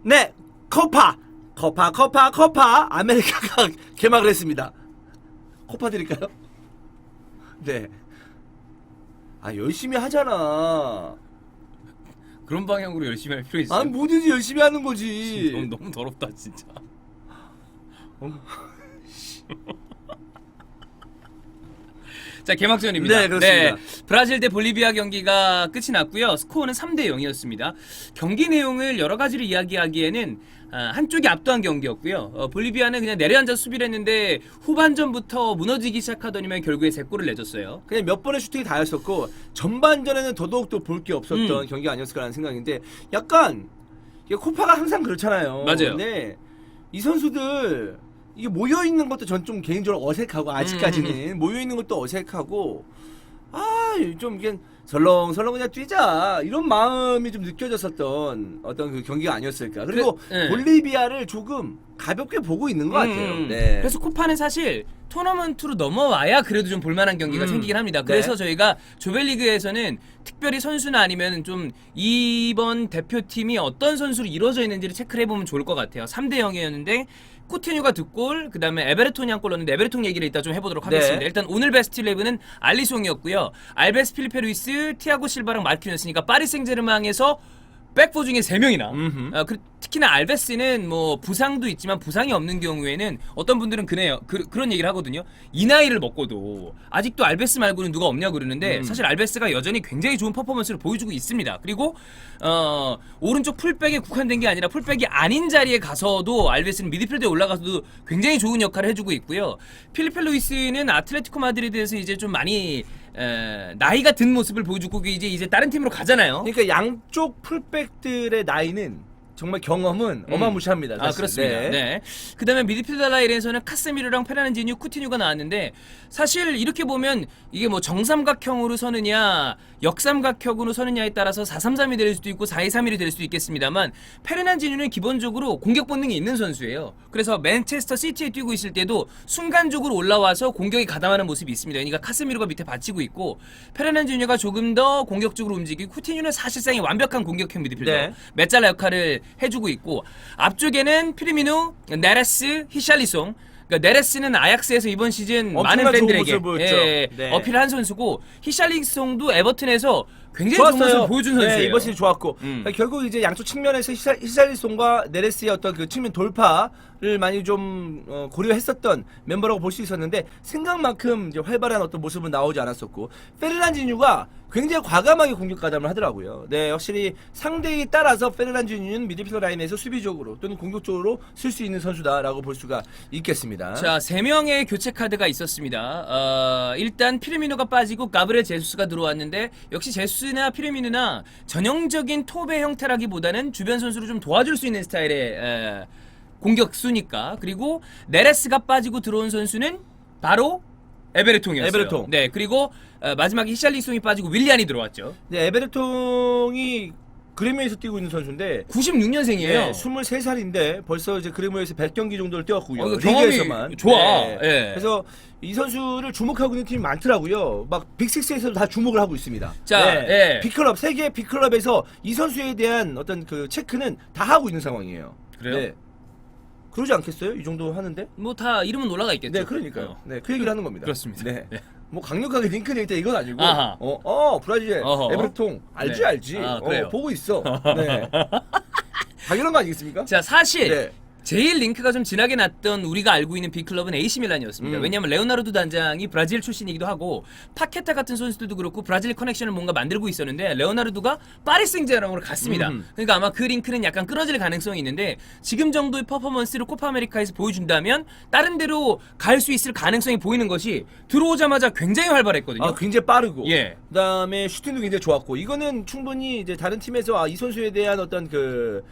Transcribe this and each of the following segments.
네, 커파 아메리카가 개막을 했습니다. 커파 드릴까요? 네. 아, 열심히 하잖아. 그런 방향으로 열심히 할 필요 있어요? 아니, 뭐든지 열심히 하는 거지. 너무 더럽다 진짜. 자, 개막전입니다. 네, 그렇습니다. 브라질 대 볼리비아 경기가 끝이 났고요. 스코어는 3대 0이었습니다. 경기 내용을 여러 가지로 이야기하기에는 한쪽이 압도한 경기였고요. 볼리비아는 그냥 내려앉아 수비를 했는데 후반전부터 무너지기 시작하더니만 결국에 3골을 내줬어요. 그냥 몇 번의 슈팅이 다였었고 전반전에는 더더욱더 볼 게 없었던 경기가 아니었을까라는 생각인데 약간 이게 코파가 항상 그렇잖아요. 맞아요. 근데 이 선수들 이게 모여 있는 것도 전 좀 개인적으로 어색하고 아직까지는 모여 있는 것도 어색하고 좀 이게 설렁설렁 그냥 뛰자 이런 마음이 좀 느껴졌었던 어떤 그 경기가 아니었을까. 그리고 네. 볼리비아를 조금 가볍게 보고 있는 것 같아요. 네. 그래서 코파는 사실 토너먼트로 넘어와야 그래도 좀 볼만한 경기가 생기긴 합니다. 그래서 네. 저희가 조별리그에서는 특별히 선수나 아니면 좀 이번 대표팀이 어떤 선수로 이루어져 있는지를 체크를 해보면 좋을 것 같아요. 3대 0이었는데 쿠티뉴가 2골, 그 다음에 에베르톤이 1골 넣었는데 에베르톤 얘기를 이따 좀 해보도록 하겠습니다. 네. 일단 오늘 베스트 11은 알리송이었고요. 알베스 필리페 루이스, 티아고 실바랑 마르키뉴스니까 파리 생제르맹에서 백포 중에 3명이나 특히나 알베스는 뭐 부상도 있지만 부상이 없는 경우에는 어떤 분들은 그런 얘기를 하거든요. 이 나이를 먹고도 아직도 알베스 말고는 누가 없냐고 그러는데 사실 알베스가 여전히 굉장히 좋은 퍼포먼스를 보여주고 있습니다. 그리고 오른쪽 풀백에 국한된 게 아니라 풀백이 아닌 자리에 가서도 알베스는 미드필드에 올라가서도 굉장히 좋은 역할을 해주고 있고요. 필리페 루이스는 아틀레티코 마드리드에서 이제 좀 많이 나이가 든 모습을 보여주고 이제 다른 팀으로 가잖아요. 그러니까 양쪽 풀백들의 나이는 정말 경험은 어마무시합니다. 사실. 그렇습니다. 네. 그다음에 미드필더 라인에서는 카세미르랑 페르난지뉴, 쿠티뉴가 나왔는데 사실 이렇게 보면 이게 뭐 정삼각형으로 서느냐, 역삼각형으로 서느냐에 따라서 4-3-3이 될 수도 있고 4-2-3-1이 될 수도 있겠습니다만 페르난지뉴는 기본적으로 공격 본능이 있는 선수예요. 그래서 맨체스터 시티에 뛰고 있을 때도 순간적으로 올라와서 공격에 가담하는 모습이 있습니다. 그러니까 카세미르가 밑에 받치고 있고 페르난지뉴가 조금 더 공격적으로 움직이고 쿠티뉴는 사실상의 완벽한 공격형 미드필더, 네. 메잘라 역할을 해주고 있고 앞쪽에는 피르미누, 네레스, 히샬리송. 그러니까 네레스는 아약스에서 이번 시즌 많은 엄청난 좋은 팬들에게 모습을 보였죠. 네. 어필을 한 선수고 히샬리송도 에버튼에서 굉장히 좋은 모습을 보여준 선수예요. 네, 이번 시즌 좋았고 그러니까 결국 이제 양쪽 측면에서 히샬리송과 네레스의 어떤 그 측면 돌파를 많이 좀 고려했었던 멤버라고 볼 수 있었는데 생각만큼 이제 활발한 어떤 모습은 나오지 않았었고 페르난지뉴가 굉장히 과감하게 공격 가담을 하더라고요. 네, 확실히 상대에 따라서 페르난지뉴는 미드필더 라인에서 수비적으로 또는 공격적으로 쓸 수 있는 선수다라고 볼 수가 있겠습니다. 자, 3명의 교체 카드가 있었습니다. 일단 피르미누가 빠지고 가브리엘 제수스가 들어왔는데 역시 제수스나 피르미누나 전형적인 톱의 형태라기보다는 주변 선수를 좀 도와줄 수 있는 스타일의 공격수니까. 그리고 네레스가 빠지고 들어온 선수는 바로 에베르통이었어요. 에베르통. 네, 그리고 마지막에 히샬리송이 빠지고 윌리안이 들어왔죠. 네, 에베르통이 그레미에서 뛰고 있는 선수인데 96년생이에요. 네, 23살인데 벌써 이제 그레미에서 100경기 정도를 뛰었고요. 이거 경험이 리그에서만. 좋아. 네. 예. 그래서 이 선수를 주목하고 있는 팀이 많더라고요. 막 빅6에서도 다 주목을 하고 있습니다. 자, 예. 빅클럽, 세계 빅클럽에서 이 선수에 대한 어떤 그 체크는 다 하고 있는 상황이에요. 그래요? 네. 그러지 않겠어요? 이 정도 하는데? 뭐 다 이름은 올라가 있겠죠. 네, 그러니까요. 네, 그 얘기를 하는 겁니다. 그렇습니다. 네. 네. 뭐 강력하게 링크를 있다 이건 아니고 아하. 브라질 어허. 에베르통 알지 네. 알지 그래요. 보고 있어. 네. 당연한 거 아니겠습니까? 자, 사실 네. 제일 링크가 좀 진하게 났던 우리가 알고 있는 빅클럽은 AC 밀란이었습니다. 왜냐하면 레오나르도 단장이 브라질 출신이기도 하고 파케타 같은 선수들도 그렇고 브라질 커넥션을 뭔가 만들고 있었는데 레오나르도가 파리 생제르맹으로 갔습니다. 그러니까 아마 그 링크는 약간 끊어질 가능성이 있는데 지금 정도의 퍼포먼스를 코파 아메리카에서 보여준다면 다른 데로 갈 수 있을 가능성이 보이는 것이 들어오자마자 굉장히 활발했거든요. 굉장히 빠르고 예. 그다음에 슈팅도 굉장히 좋았고 이거는 충분히 이제 다른 팀에서 이 선수에 대한 어떤 그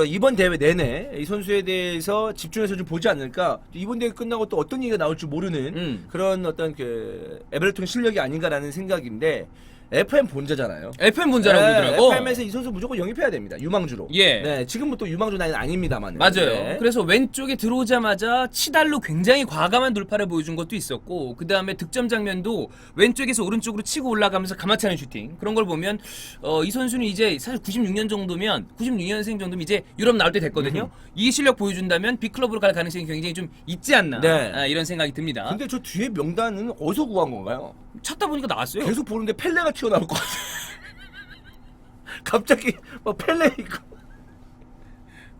이번 대회 내내 이 선수에 대해서 집중해서 좀 보지 않을까. 이번 대회 끝나고 또 어떤 얘기가 나올지 모르는 그런 어떤 그 에베르톤 실력이 아닌가라는 생각인데 FM 본자잖아요. FM 본자라고 네, 그러더라고. FM에서 이 선수 무조건 영입해야 됩니다. 유망주로. 예. 네, 지금은 또 유망주 나이는 아닙니다만. 맞아요. 네. 그래서 왼쪽에 들어오자마자 치달로 굉장히 과감한 돌파를 보여준 것도 있었고, 그 다음에 득점 장면도 왼쪽에서 오른쪽으로 치고 올라가면서 가마치 않은 슈팅. 그런 걸 보면 이 선수는 이제 사실 96년 정도면 96년생 정도면 이제 유럽 나올 때 됐거든요. 이 실력 보여준다면 빅클럽으로 갈 가능성이 굉장히 좀 있지 않나 네. 이런 생각이 듭니다. 근데 저 뒤에 명단은 어디서 구한 건가요? 찾다 보니까 나왔어요. 계속 보는데 펠레가 튀어나올 것 같아요. 갑자기 뭐 펠레 있고.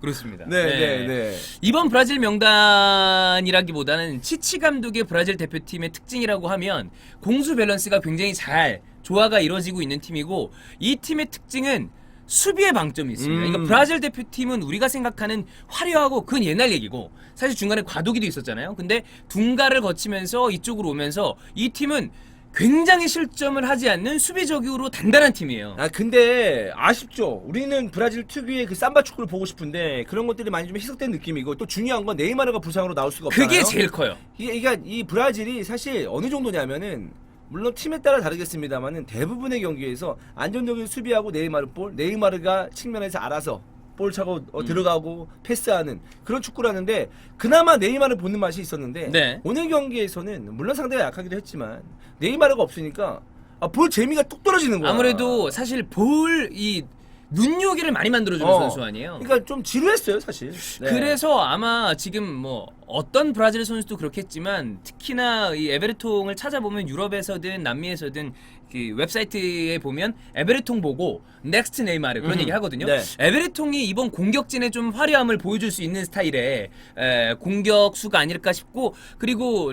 그렇습니다. 네. 이번 브라질 명단이라기보다는 치치 감독의 브라질 대표팀의 특징이라고 하면 공수 밸런스가 굉장히 잘 조화가 이루어지고 있는 팀이고, 이 팀의 특징은 수비의 방점이 있습니다. 그러니까 브라질 대표팀은 우리가 생각하는 화려하고 그건 옛날 얘기고, 사실 중간에 과도기도 있었잖아요. 근데 둔가를 거치면서 이쪽으로 오면서 이 팀은 굉장히 실점을 하지 않는 수비적으로 단단한 팀이에요. 아 근데 아쉽죠. 우리는 브라질 특유의 그 삼바 축구를 보고 싶은데 그런 것들이 많이 좀 희석된 느낌이고, 또 중요한 건 네이마르가 부상으로 나올 수가 없잖아요. 그게 제일 커요. 이 브라질이 사실 어느 정도냐면은, 물론 팀에 따라 다르겠습니다만은 대부분의 경기에서 안정적인 수비하고 네이마르가 측면에서 알아서 볼 차고 들어가고 패스하는 그런 축구를 하는데, 그나마 네이마르를 보는 맛이 있었는데, 네. 오늘 경기에서는 물론 상대가 약하기도 했지만 네이마르가 없으니까 볼 재미가 뚝 떨어지는 거야. 아무래도 사실 이 눈요기를 많이 만들어주는 선수 아니에요. 그러니까 좀 지루했어요 사실. 네. 그래서 아마 지금 뭐 어떤 브라질 선수도 그렇겠지만, 특히나 이 에베르통을 찾아보면 유럽에서든 남미에서든 그 웹사이트에 보면 에베르통 보고 넥스트 네이마르 그런 얘기 하거든요. 네. 에베르통이 이번 공격진에 좀 화려함을 보여줄 수 있는 스타일의 공격수가 아닐까 싶고, 그리고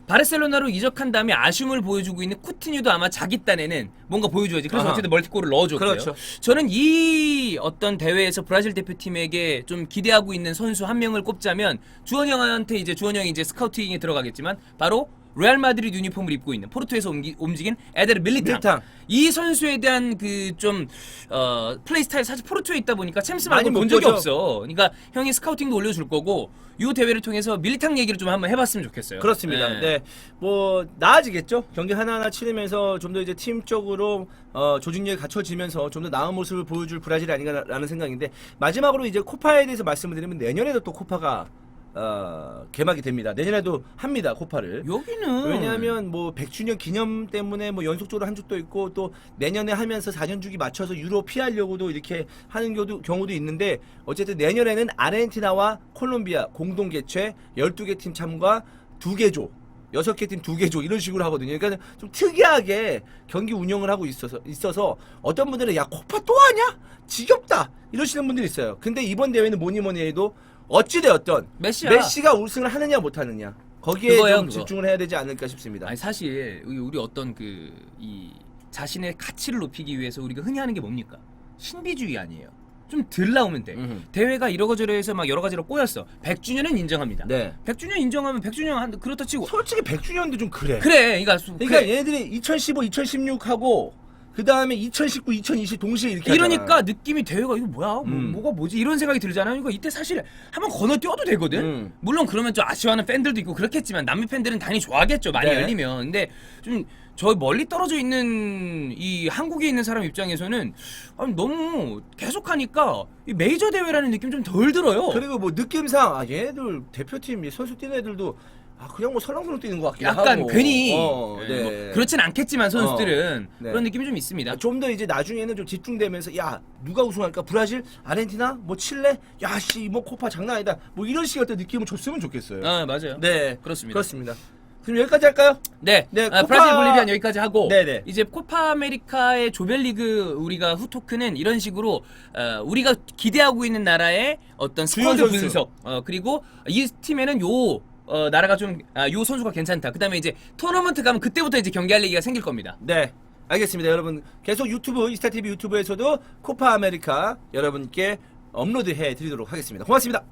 바르셀로나로 이적한 다음에 아쉬움을 보여주고 있는 쿠티뉴도 아마 자기 딴에는 뭔가 보여줘야지. 그래서 아하. 어쨌든 멀티골을 넣어줬고요. 그렇죠. 저는 이 어떤 대회에서 브라질 대표팀에게 좀 기대하고 있는 선수 한 명을 꼽자면, 주원영한테 이제 주원영이 이제 스카우팅에 들어가겠지만 바로 레알 마드리드 유니폼을 입고 있는 포르투에서 움직인 에데르 밀리탕. 이 선수에 대한 그 좀 플레이 스타일, 사실 포르투에 있다 보니까 챔스 말고 많이 못 본 적이 보죠. 없어. 그러니까 형이 스카우팅도 올려줄 거고, 이 대회를 통해서 밀리탕 얘기를 좀 한번 해봤으면 좋겠어요. 그렇습니다. 네, 뭐 나아지겠죠. 경기 하나하나 치르면서 좀 더 이제 팀적으로 조직력이 갖춰지면서 좀 더 나은 모습을 보여줄 브라질이 아닌가라는 생각인데, 마지막으로 이제 코파에 대해서 말씀을 드리면, 내년에도 또 코파가 개막이 됩니다. 내년에도 합니다, 코파를. 여기는 왜냐하면 뭐 100주년 기념 때문에 뭐 연속적으로 한 주도 있고, 또 내년에 하면서 4년 주기 맞춰서 유로 피하려고도 이렇게 하는 경우도 있는데, 어쨌든 내년에는 아르헨티나와 콜롬비아 공동 개최 12개 팀 참가 2개 조, 6개 팀 2개 조 이런 식으로 하거든요. 그러니까 좀 특이하게 경기 운영을 하고 있어서 어떤 분들은 야 코파 또 하냐? 지겹다 이러시는 분들이 있어요. 근데 이번 대회는 뭐니 해도 어찌되었던 메시가 우승을 하느냐 못하느냐, 거기에 그거예요, 좀 그거. 집중을 해야 되지 않을까 싶습니다. 아니 사실 우리 어떤 이 자신의 가치를 높이기 위해서 우리가 흔히 하는 게 뭡니까? 신비주의 아니에요. 좀 덜 나오면 돼. 대회가 이러고저러해서 막 여러 가지로 꼬였어. 100주년은 인정합니다. 네. 100주년 인정하면 100주년 그렇다 치고. 솔직히 100주년도 좀 그래. 그러니까 그러니까 얘네들이 2015, 2016하고 그 다음에 2019, 2020 동시에 이렇게 이러니까 하잖아. 느낌이 대회가 이거 뭐야? 뭐가 뭐지? 이런 생각이 들잖아요. 이거 이때 사실 한번 건너뛰어도 되거든. 물론 그러면 좀 아쉬워하는 팬들도 있고 그렇겠지만, 남미 팬들은 당연히 좋아하겠죠. 많이 네. 열리면. 근데 좀 저 멀리 떨어져 있는 이 한국에 있는 사람 입장에서는 너무 계속하니까 이 메이저 대회라는 느낌 좀 덜 들어요. 그리고 뭐 느낌상 얘네들 대표팀 선수 뛰는 애들도 그냥 뭐 설렁설렁 뛰는 것 같기도 약간 하고. 괜히 네. 뭐 그렇진 않겠지만 선수들은 네. 그런 느낌이 좀 있습니다. 좀 더 이제 나중에는 좀 집중되면서, 야 누가 우승할까? 브라질, 아르헨티나, 뭐 칠레, 야씨 뭐 코파 장난 아니다. 뭐 이런 식의 어떤 느낌을 줬으면 좋겠어요. 맞아요. 네, 그렇습니다. 그렇습니다. 그럼 여기까지 할까요? 네, 네, 브라질 볼리비안 여기까지 하고, 네네. 이제 코파 아메리카의 조별리그 우리가 후토크는 이런 식으로 우리가 기대하고 있는 나라의 어떤 스쿼드 선수. 분석, 그리고 이 팀에는 나라가 좀 요 선수가 괜찮다. 그다음에 이제 토너먼트 가면 그때부터 이제 경기할 얘기가 생길 겁니다. 네, 알겠습니다. 여러분 계속 유튜브 이스타TV 유튜브에서도 코파 아메리카 여러분께 업로드해 드리도록 하겠습니다. 고맙습니다.